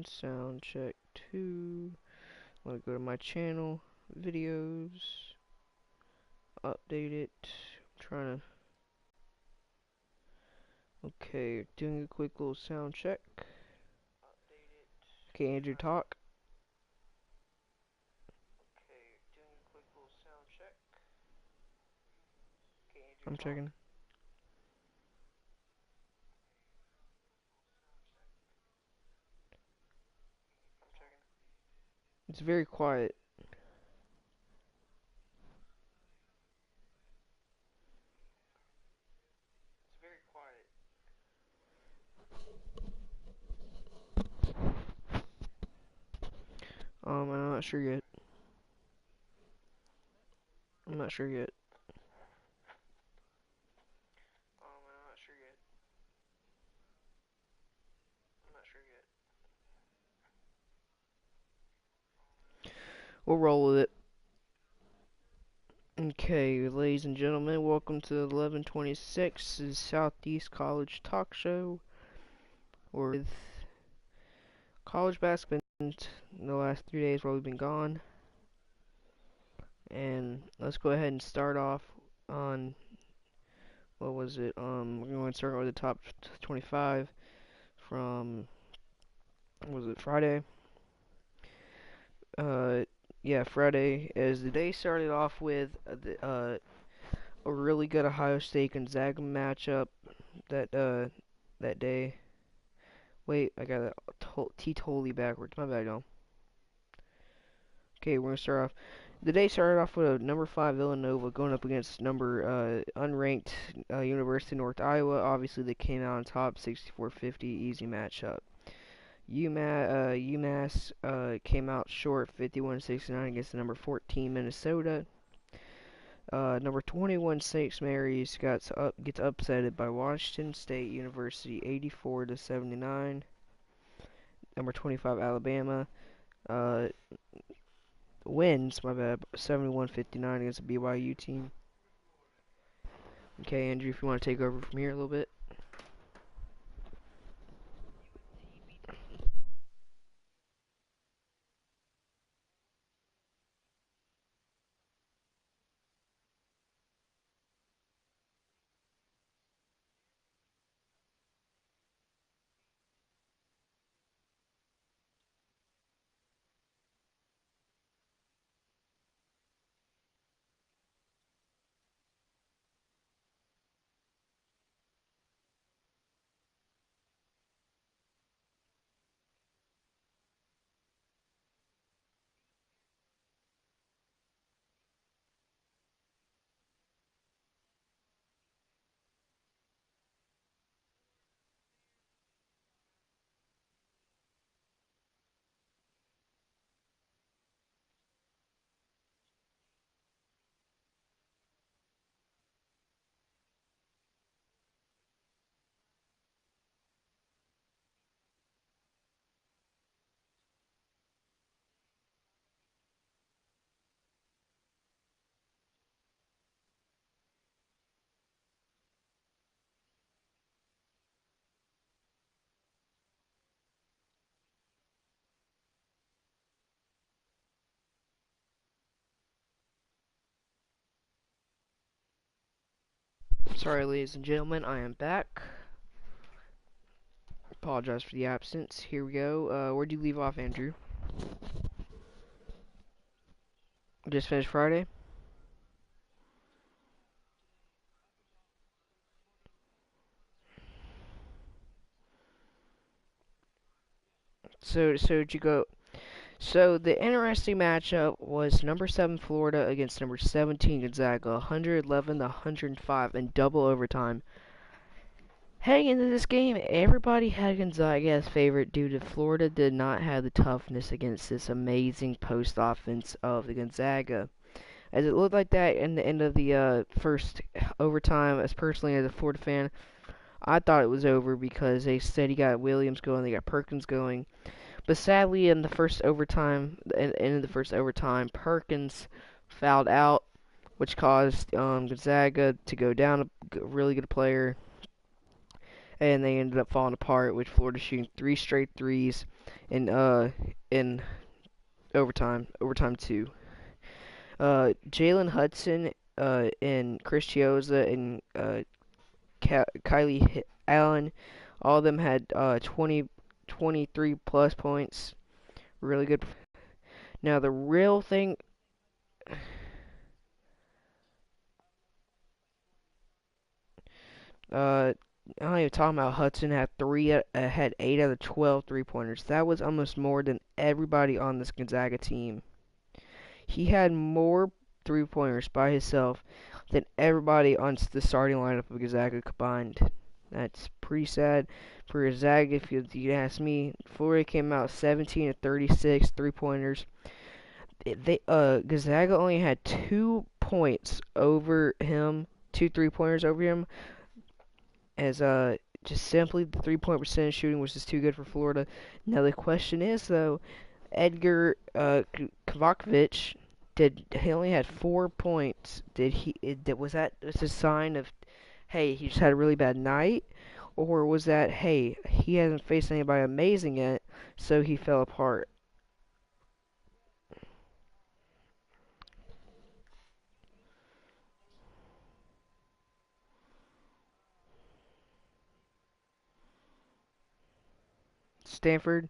1, sound check 2. I'm gonna go to my channel, videos, update it. I'm trying to. Okay, doing a quick little sound check. Okay, Andrew, talk. I'm checking. It's very quiet. I'm not sure yet. I'm not sure yet. We'll roll with it. Okay, ladies and gentlemen, welcome to 1126's Southeast College Talk Show. We're with college basketball in the last 3 days while we've been gone. And let's go ahead and start off on, what was it? We're going to start with the top 25 from, what was it, Friday? Yeah, Friday, as the day started off with a really good Ohio State Gonzaga matchup that day. Wait, I got T totally backwards. My bad, y'all. Okay, we're gonna start off. The day started off with a number 5 Villanova going up against number unranked University of North Iowa. Obviously, they came out on top, 64-50, easy matchup. UMass came out short, 51-69 against the number 14 Minnesota. Number 21 St. Mary's gets upsetted by Washington State University, 84-79. Number 25 Alabama wins, my bad, 71-59 against the BYU team. Okay, Andrew, if you want to take over from here a little bit. Sorry, ladies and gentlemen, I am back. Apologize for the absence. Here we go. Where'd you leave off, Andrew? Just finished Friday? So did you go? So the interesting matchup was number 7 Florida against number 17 Gonzaga, 111-105 in double overtime. Heading into this game, everybody had Gonzaga as favorite due to Florida did not have the toughness against this amazing post offense of the Gonzaga. As it looked like that in the end of the first overtime, as personally as a Florida fan, I thought it was over because they said he got Williams going, they got Perkins going. But sadly, in the first overtime, Perkins fouled out, which caused Gonzaga to go down a really good player. and they ended up falling apart with Florida shooting three straight threes in overtime two. Jalen Hudson and Chris Chioza and Kylie Allen, all of them had 23 plus points. Really good. Now the real thing. I'm not even talking about Hudson had 8 out of 12 three-pointers. That was almost more than everybody on this Gonzaga team. He had more three-pointers by himself than everybody on the starting lineup of Gonzaga combined. That's pretty sad for Gonzaga if you ask me. Florida came out 17 of 36 three-pointers. Gonzaga only had 2 points over him, 2 3-pointers over him, as just simply the 3-point percentage shooting was just too good for Florida. Now the question is though, Edgar Kovacevic, did he only had 4 points? Was that just a sign of, hey, he just had a really bad night, or was that, hey, he hasn't faced anybody amazing yet, so he fell apart? Stanford.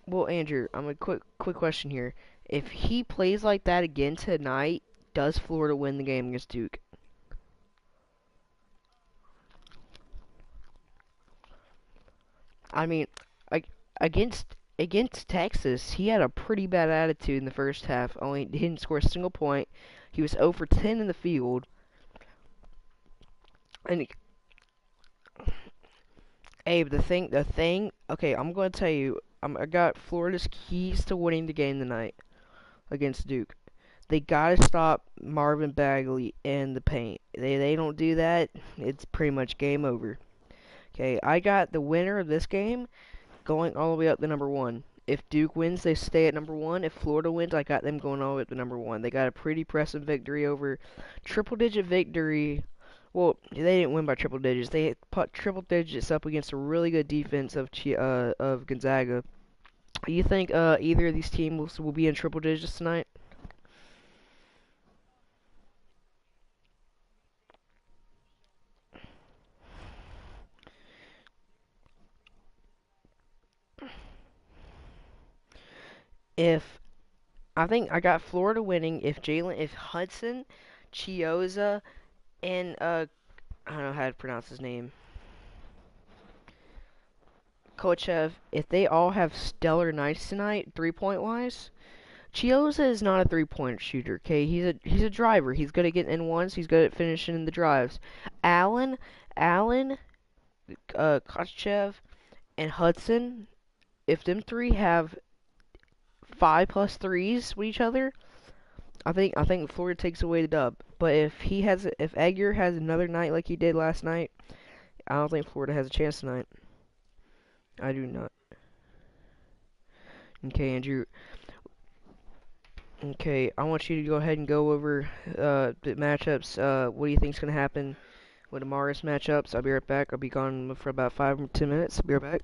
Well, Andrew, I'm a quick question here. If he plays like that again tonight, does Florida win the game against Duke? I mean, against Texas, he had a pretty bad attitude in the first half. Only he didn't score a single point. He was 0 for 10 in the field. And Abe, the thing. Okay, I'm going to tell you. I got Florida's keys to winning the game tonight against Duke. They gotta stop Marvin Bagley in the paint. They don't do that, it's pretty much game over. Okay, I got the winner of this game going all the way up to number one. If Duke wins, they stay at number one. If Florida wins, I got them going all the way up to number one. They got a pretty impressive victory over triple digit victory. Well, they didn't win by triple digits. They put triple digits up against a really good defense of Gonzaga. You think either of these teams will be in triple digits tonight? If I think I got Florida winning if Hudson, Chioza, and I don't know how to pronounce his name, Kochev, if they all have stellar nights tonight, 3-point wise. Chioza is not a 3-point shooter. Okay, he's a driver. He's good at getting in ones. He's good at finishing in the drives. Allen, Allen, Kochev, and Hudson. If them three have 5 plus threes with each other, I think Florida takes away the dub. But if Edgar has another night like he did last night, I don't think Florida has a chance tonight. I do not. Okay, Andrew. Okay, I want you to go ahead and go over the matchups. What do you think's gonna happen with tomorrow's matchups? I'll be right back. I'll be gone for about 5 or 10 minutes. Be right back.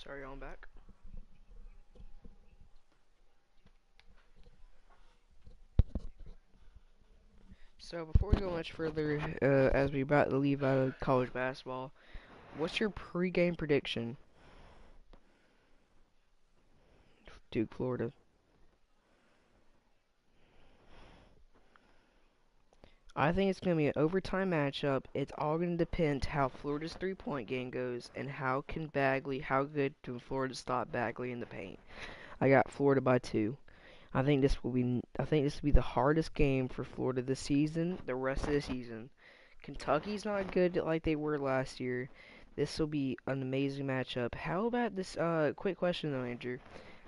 Sorry, I'm back. So before we go much further, as we about to leave out of college basketball, what's your pre-game prediction? Duke, Florida. I think it's going to be an overtime matchup. It's all going to depend how Florida's three-point game goes and how good can Florida stop Bagley in the paint. I got Florida by 2. I think this will be the hardest game for Florida this season, the rest of the season. Kentucky's not good like they were last year. This will be an amazing matchup. How about this quick question though, Andrew?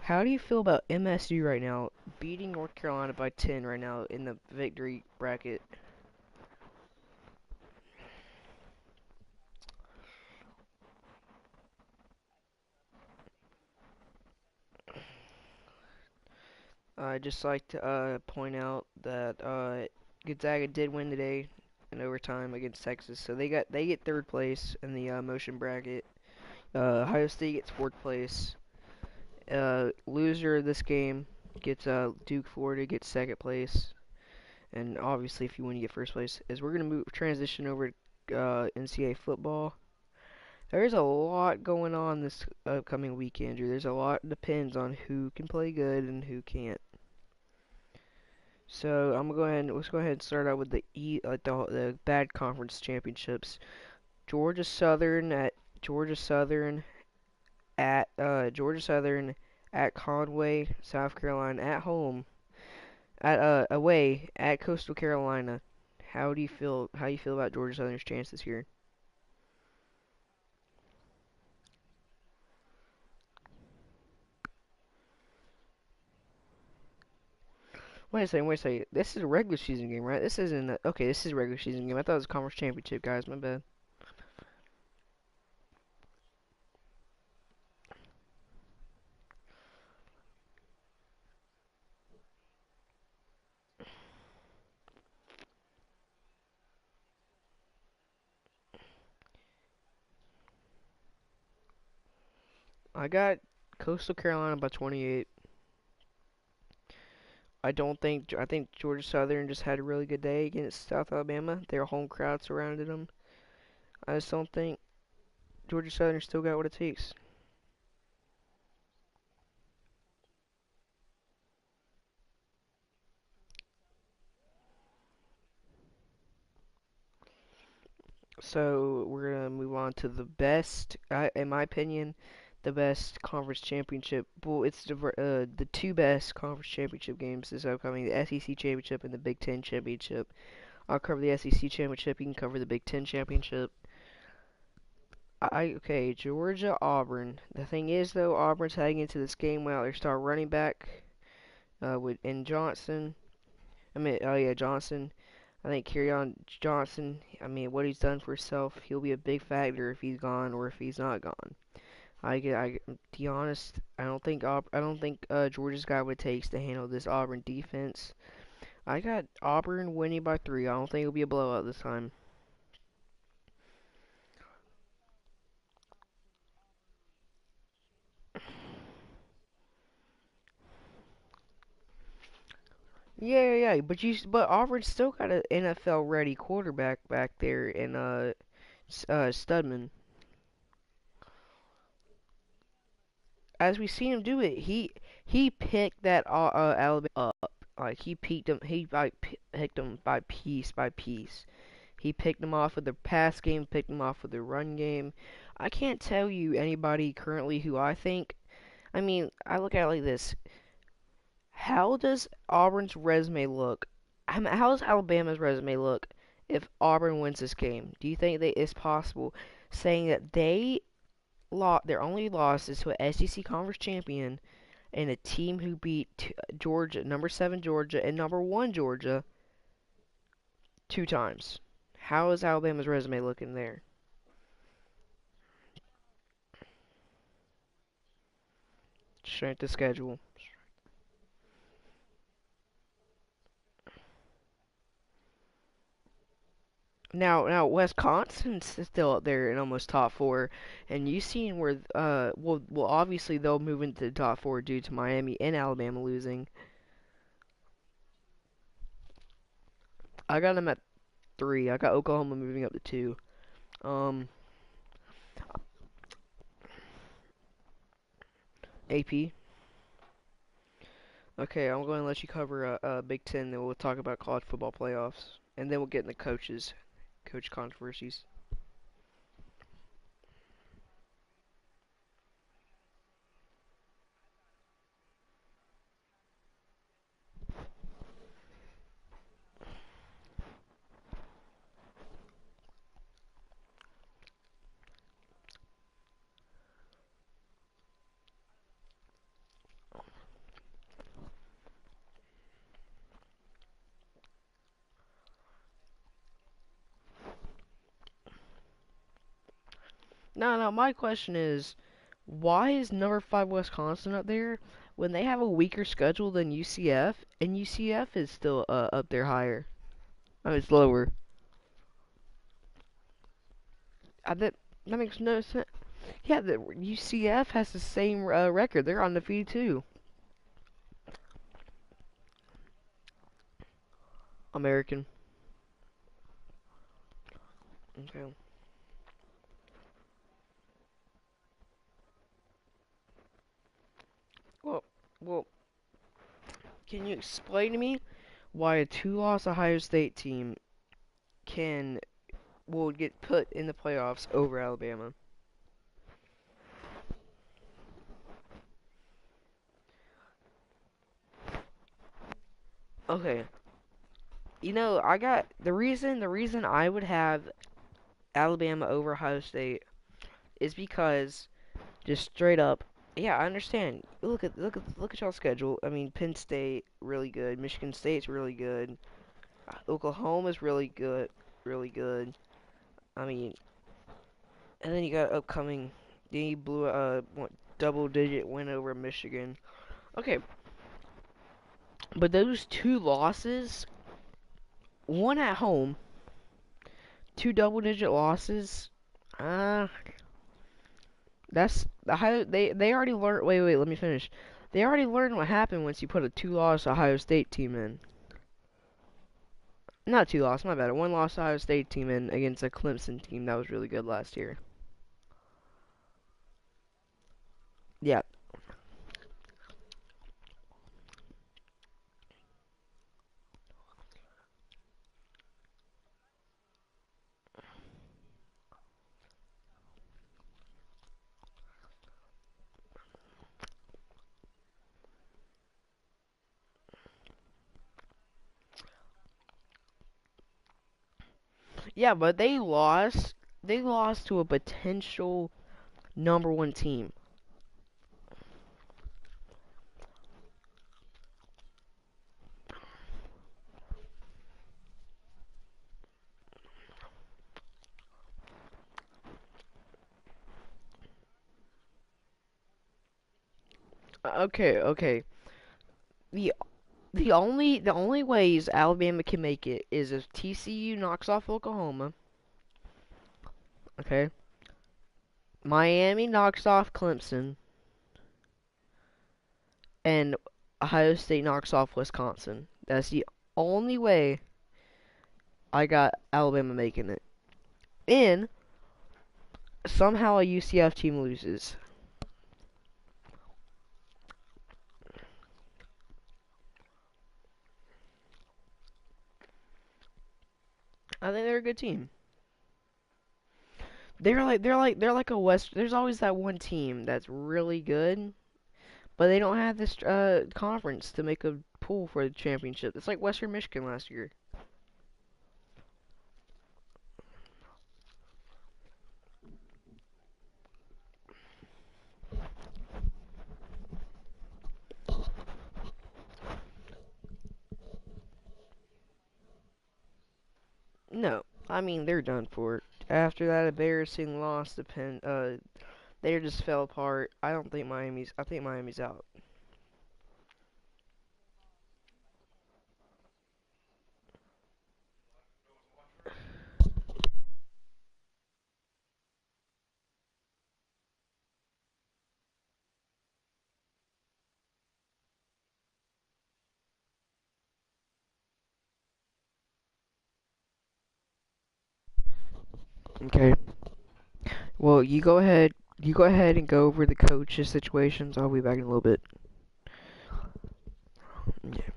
How do you feel about MSU right now beating North Carolina by 10 right now in the victory bracket? I'd just like to point out that Gonzaga did win today in overtime against Texas, so they get third place in the motion bracket. Ohio State gets fourth place. Loser of this game gets Duke. Florida gets second place, and obviously if you win, you get first place. As we're gonna transition over to NCAA football. There's a lot going on this upcoming week, Andrew. There's a lot depends on who can play good and who can't. So I'm gonna go ahead. Let's go ahead and start out with the bad conference championships. Georgia Southern at Georgia Southern Georgia Southern at Conway, South Carolina at home at away at Coastal Carolina. How do you feel? How you feel about Georgia Southern's chances here? Wait a second. Wait a second. This is a regular season game, right? This isn't. Okay, this is a regular season game. I thought it was a conference championship, guys. My bad. I got Coastal Carolina by 28. I think Georgia Southern just had a really good day against South Alabama. Their home crowd surrounded them. I just don't think Georgia Southern still got what it takes. So we're gonna move on to the best, in my opinion, the best conference championship. Well, it's the two best conference championship games this upcoming: the SEC championship and the Big Ten championship. I'll cover the SEC championship. You can cover the Big Ten championship. Okay, Georgia Auburn. The thing is though, Auburn's heading into this game without their star running back, with in Johnson. Oh yeah, Johnson. I think Kerryon Johnson, I mean, what he's done for himself, he'll be a big factor if he's gone or if he's not gone. To be honest, I don't think Georgia's got what it takes to handle this Auburn defense. I got Auburn winning by 3. I don't think it'll be a blowout this time. Yeah. But Auburn's still got an NFL ready quarterback back there in Studman. As we seen him do it, he picked that Alabama up. Like he picked him, picked him by piece by piece. He picked them off with the pass game, picked them off with the run game. I can't tell you anybody currently who I think. I mean, I look at it like this: how does Auburn's resume look? How does Alabama's resume look if Auburn wins this game? Do you think that it's possible, saying that their only loss is to an SEC conference champion and a team who beat Georgia, number 7 Georgia and number 1 Georgia 2 times? How is Alabama's resume looking there? Strength of schedule. Now Wisconsin's still up there in almost top four, and you seen where well obviously they'll move into the top four due to Miami and Alabama losing. I got them at three. I got Oklahoma moving up to two. Um, AP. Okay, I'm going to let you cover Big Ten, then we'll talk about college football playoffs, and then we'll get into coach controversies. No, my question is, why is number five Wisconsin up there when they have a weaker schedule than UCF, and UCF is still up there higher? Oh, it's lower. That makes no sense. Yeah, the UCF has the same record. They're undefeated too. American. Okay. Well, well, can you explain to me why a two-loss Ohio State team can will get put in the playoffs over Alabama? Okay. You know, I got the reason I would have Alabama over Ohio State is because just straight up, yeah, I understand. Look at y'all's schedule. I mean, Penn State really good, Michigan State's really good, Oklahoma's really good. I mean, and then you got upcoming. Then you blew a double-digit win over Michigan. Okay, but those two losses, one at home, two double-digit losses. Uh, that's the Ohio. They already learned. Wait, let me finish. They already learned what happened once you put a two-loss Ohio State team in. Not two-loss, my bad. A one-loss Ohio State team in against a Clemson team that was really good last year. Yeah, yeah, but they lost. They lost to a potential number one team. Okay. The the only ways Alabama can make it is if TCU knocks off Oklahoma. Okay. Miami knocks off Clemson, and Ohio State knocks off Wisconsin. That's the only way I got Alabama making it. And somehow a UCF team loses. I think they're a good team. They're like a West. There's always that one team that's really good, but they don't have this conference to make a pool for the championship. It's like Western Michigan last year. No, I mean they're done for. After that embarrassing loss to Penn, they just fell apart. I don't think Miami's. I think Miami's out. Okay. Well, you go ahead. You go ahead and go over the coaches situations. I'll be back in a little bit. Yeah.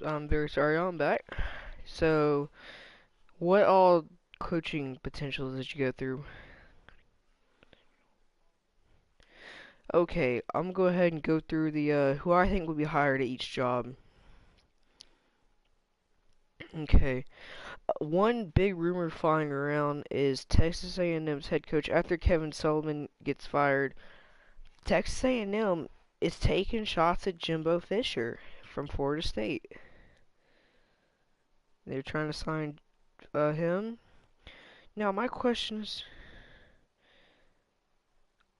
I'm very sorry, I'm back. So, what all coaching potentials did you go through? Okay, I'm gonna go ahead and go through the who I think would be hired at each job. Okay, one big rumor flying around is Texas A&M's head coach after Kevin Sullivan gets fired. Texas A&M is taking shots at Jimbo Fisher from Florida State. They're trying to sign him. Now my question is,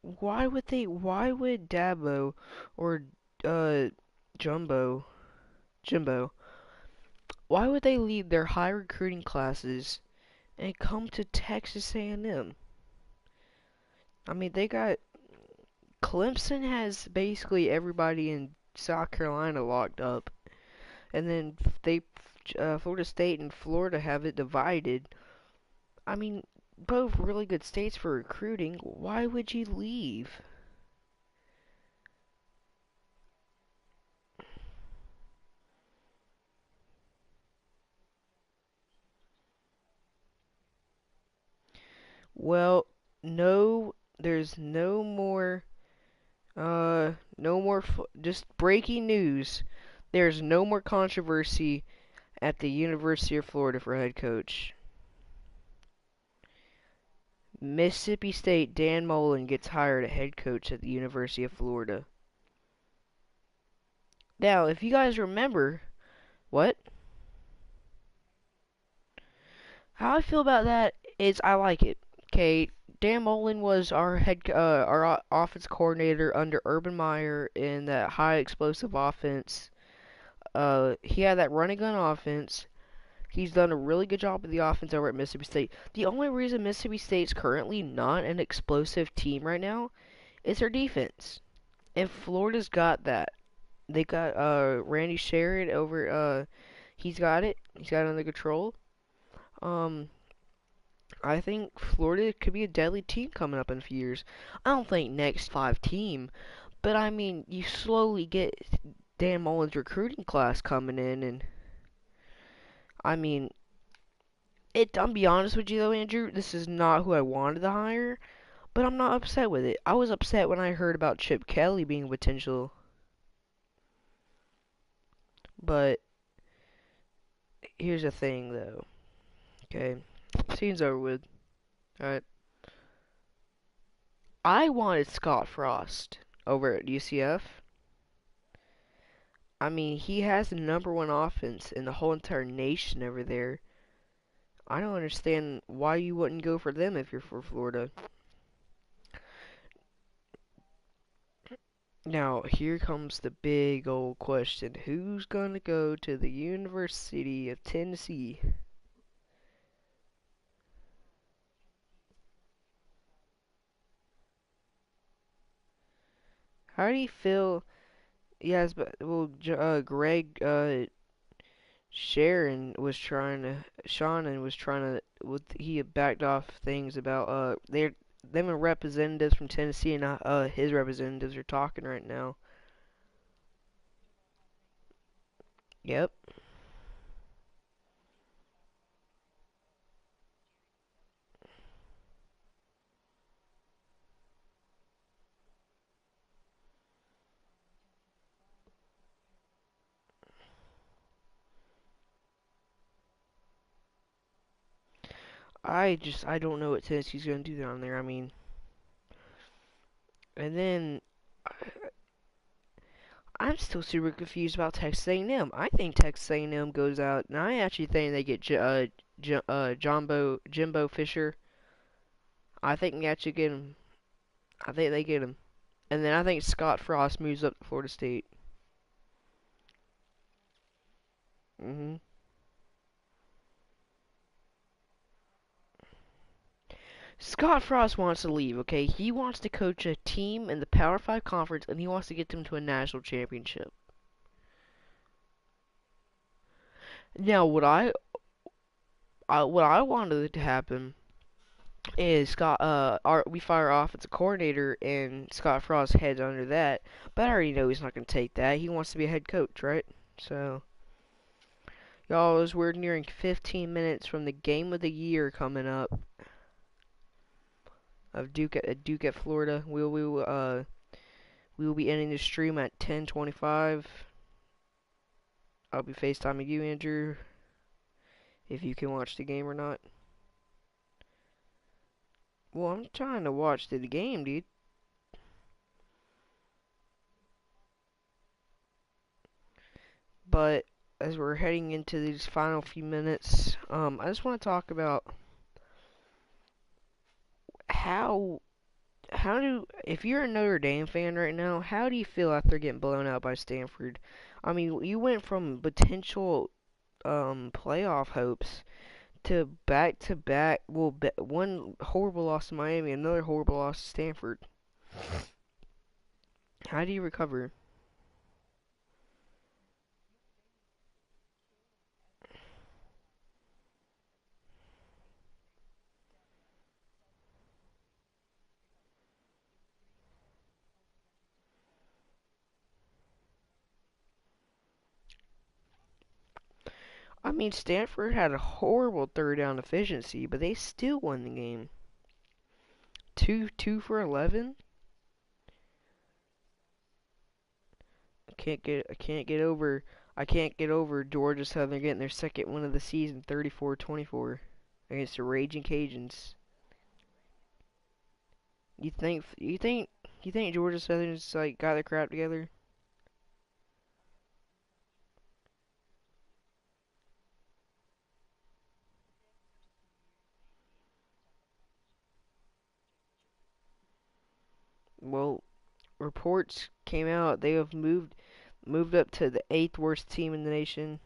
why would Dabo or uh Jimbo, why would they leave their high recruiting classes and come to Texas A&M? I mean, they got Clemson has basically everybody in South Carolina locked up, and then Florida State and Florida have it divided. I mean, both really good states for recruiting. Why would you leave? Well, no, there's no more. No more. Just breaking news. There's no more controversy at the University of Florida for head coach. Mississippi State Dan Mullen gets hired as head coach at the University of Florida. Now, if you guys remember, what? How I feel about that is I like it. Okay, Dan Mullen was our offense coordinator under Urban Meyer in that high explosive offense. He had that running gun offense. He's done a really good job with the offense over at Mississippi State. The only reason Mississippi State's currently not an explosive team right now is their defense. And Florida's got that. They got Randy Sherrod over he's got it. He's got it under control. Um I think Florida could be a deadly team coming up in a few years. I don't think next five team, but I mean you slowly get Dan Mullen's recruiting class coming in, and I mean I'm be honest with you though, Andrew, this is not who I wanted to hire, but I'm not upset with it. I was upset when I heard about Chip Kelly being a potential, but here's the thing though. Okay, season's over with. Alright. I wanted Scott Frost over at UCF. I mean, he has the number one offense in the whole entire nation over there. I don't understand why you wouldn't go for them if you're for Florida. Now, here comes the big old question. Who's going to go to the University of Tennessee? How do you feel? Yes, but well, Greg Shannon was trying to, he had backed off things about them and representatives from Tennessee and his representatives are talking right now. Yep. I don't know what Tennessee's gonna do down there. I mean, and then I'm still super confused about Texas A&M. I think Texas A&M goes out, and I actually think they get Jimbo Fisher. I think they actually get him. I think they get him, and then I think Scott Frost moves up to Florida State. Mhm. Scott Frost wants to leave. Okay, he wants to coach a team in the Power Five conference, and he wants to get them to a national championship. Now, what I wanted to happen is we fire off as a coordinator and Scott Frost heads under that. But I already know he's not going to take that. He wants to be a head coach, right? So Y'all, as we're nearing 15 minutes from the game of the year coming up of Duke at Florida. We will be ending the stream at 10:25. I'll be FaceTiming you, Andrew, if you can watch the game or not. Well, I'm trying to watch the game, dude. But as we're heading into these final few minutes, I just want to talk about how if you're a Notre Dame fan right now, how do you feel after getting blown out by Stanford? I mean, you went from potential playoff hopes to back to back. Well, one horrible loss to Miami, another horrible loss to Stanford. How do you recover? I mean, Stanford had a horrible third down efficiency, but they still won the game. Two for 11. I can't get over Georgia Southern getting their second win of the season, 34-24 against the Raging Cajuns. You think you think you think Georgia Southern's like got their crap together? Well, reports came out they have moved up to the eighth worst team in the nation.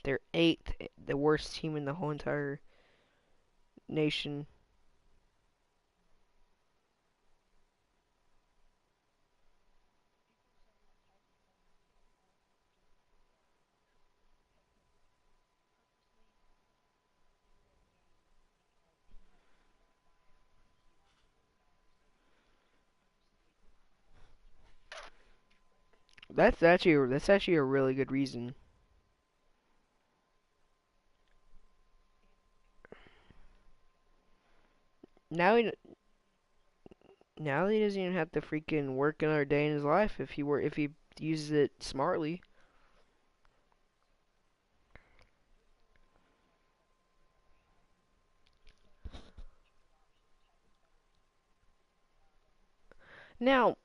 They're eighth, the worst team in the whole entire nation. That's actually a really good reason. Now he now he doesn't even have to freaking work another day in his life if he uses it smartly. Now,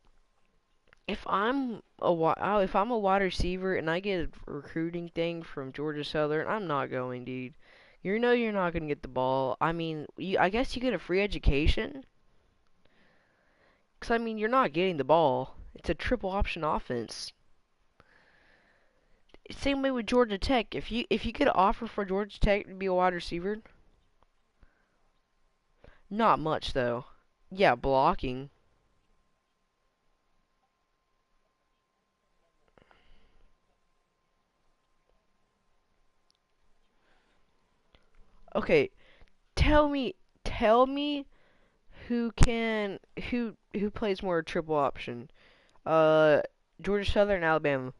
if I'm a wide receiver and I get a recruiting thing from Georgia Southern, I'm not going, dude. You know you're not gonna get the ball. I mean, I guess you get a free education, 'cause I mean you're not getting the ball. It's a triple option offense. Same way with Georgia Tech. If you get an offer for Georgia Tech to be a wide receiver, not much though. Yeah, blocking. Okay, tell me who plays more triple option? Uh, Georgia Southern, Alabama.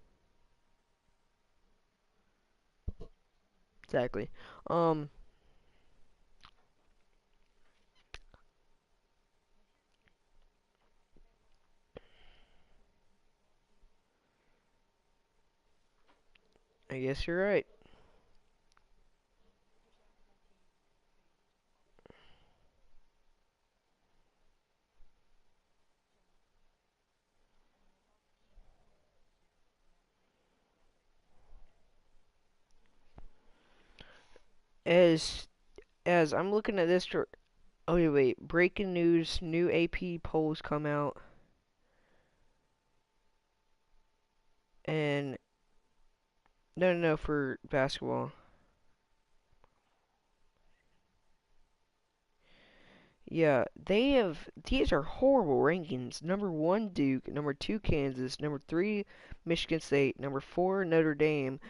Exactly. Um, I guess you're right. As as I'm looking at this, oh wait, breaking news: new AP polls come out, and no, for basketball. Yeah, these are horrible rankings. Number one Duke, number two Kansas, number three Michigan State, number four Notre Dame,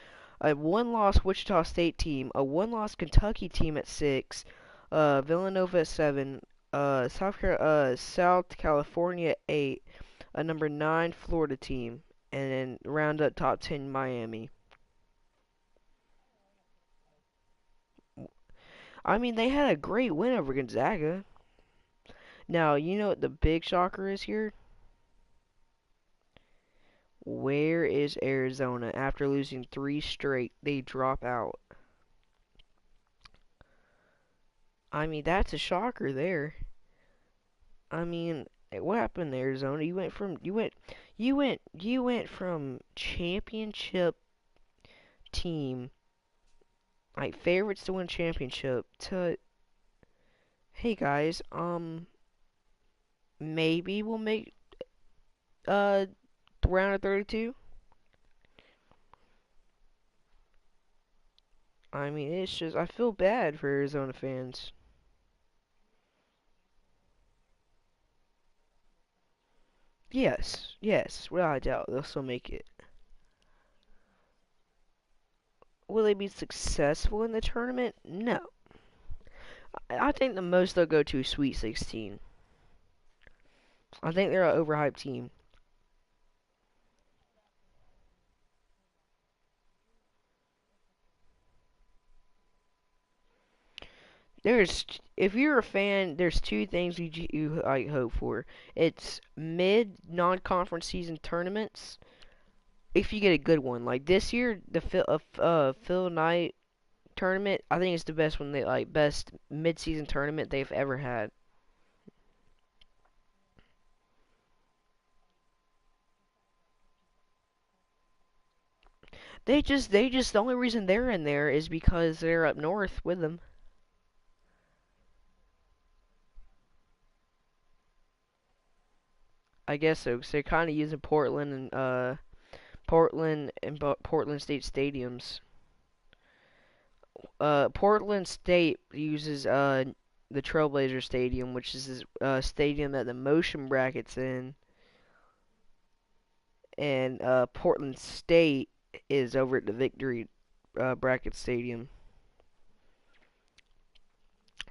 a one-loss Wichita State team, a one-loss Kentucky team at six, Villanova at seven, South California at eight, a number nine Florida team. and then round up top 10 Miami. I mean, they had a great win over Gonzaga. Now, you know what the big shocker is here? Where is Arizona? After losing 3 straight, they drop out. I mean, that's a shocker there. I mean, what happened there, Arizona? You went from championship team, like favorites to win championship, to hey guys, maybe we'll make uh round of 32. I mean, it's just I feel bad for Arizona fans. Yes, yes, without a doubt, they'll still make it. Will they be successful in the tournament? No. I think the most they'll go to is Sweet 16. I think they're an overhyped team. There's, if you're a fan, there's two things you I hope for. It's mid non-conference season tournaments. If you get a good one, like this year, the Phil Knight tournament, I think it's the best one they like best mid-season tournament they've ever had. The only reason they're in there is because they're up north with them. I guess so. 'Cause they're kind of using Portland and Portland State stadiums. Portland State uses the Trailblazer Stadium, which is this stadium that the motion brackets in, and Portland State is over at the Victory Bracket Stadium.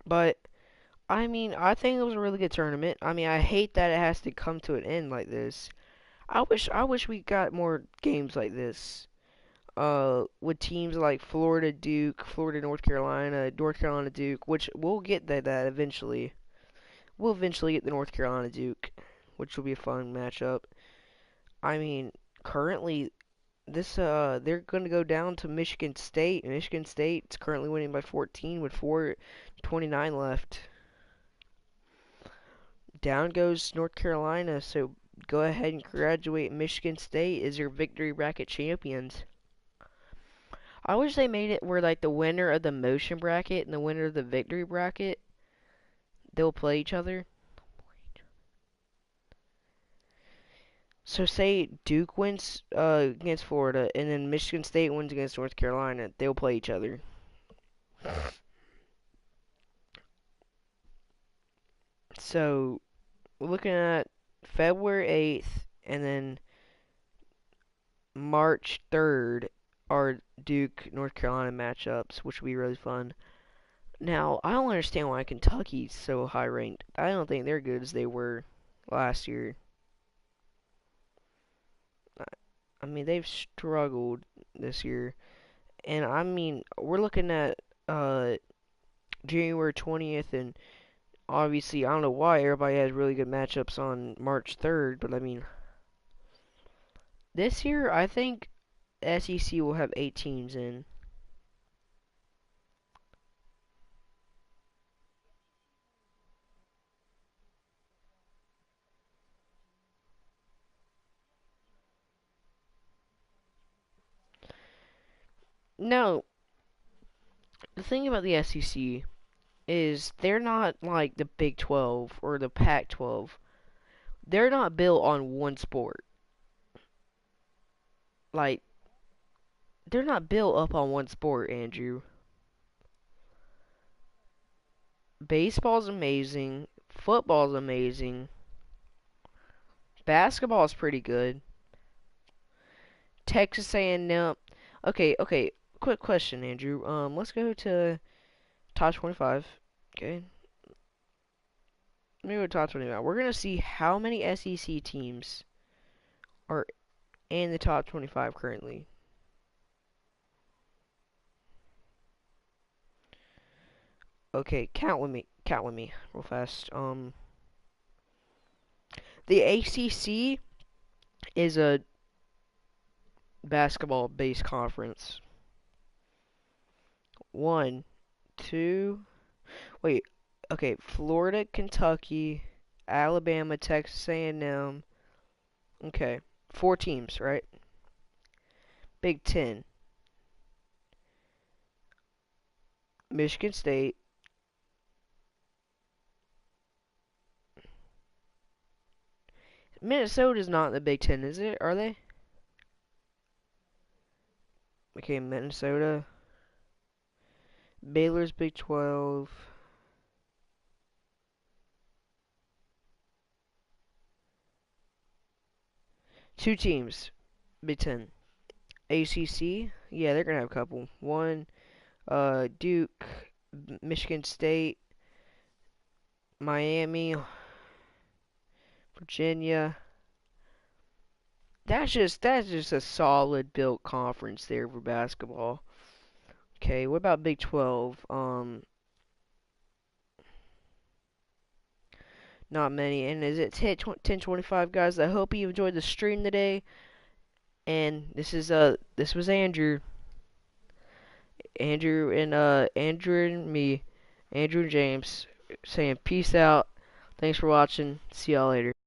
But I mean, I think it was a really good tournament. I mean, I hate that it has to come to an end like this. I wish we got more games like this. With teams like Florida Duke, Florida North Carolina Duke, which we'll get that eventually. We'll eventually get the North Carolina Duke, which will be a fun matchup. I mean, currently this they're going to go down to Michigan State. Michigan State's currently winning by 14 with 4:29 left. Down goes North Carolina, so go ahead and graduate Michigan State as your victory bracket champions. I wish they made it where like the winner of the motion bracket and the winner of the victory bracket they'll play each other. So say Duke wins against Florida and then Michigan State wins against North Carolina, they'll play each other. So we're looking at February 8th and then March 3rd are Duke North Carolina matchups, which will be really fun. Now, I don't understand why Kentucky's so high ranked. I don't think they're good as they were last year. I mean, they've struggled this year. And I mean, we're looking at January 20th, and obviously, I don't know why everybody has really good matchups on March 3rd, but I mean, this year, I think SEC will have 8 teams in. No, the thing about the SEC is they're not like the Big 12 or the Pac 12. They're not built on one sport. Like, they're not built up on one sport, Andrew. Baseball's amazing. Football's amazing. Basketball's pretty good. Texas A&M. Okay, okay. Quick question, Andrew. Let's go to top 25. Okay. Let me go to top 25. We're gonna see how many SEC teams are and the top 25 currently. Okay, count with me, real fast. The ACC is a basketball-based conference. One, two, wait, okay, Florida, Kentucky, Alabama, Texas A&M. Okay, 4 teams, right? Big Ten, Michigan State, Minnesota's not in the Big Ten, is it? Are they? Okay, Minnesota. Baylor's Big 12. 2 teams, Big Ten. ACC, yeah, they're gonna have a couple. One, Duke, Michigan State, Miami, Virginia. That's just a solid built conference there for basketball. Okay, what about Big 12? Not many. And is it 10:25, guys? I hope you enjoyed the stream today. And this was Andrew and me, Andrew and James, saying peace out. Thanks for watching. See y'all later.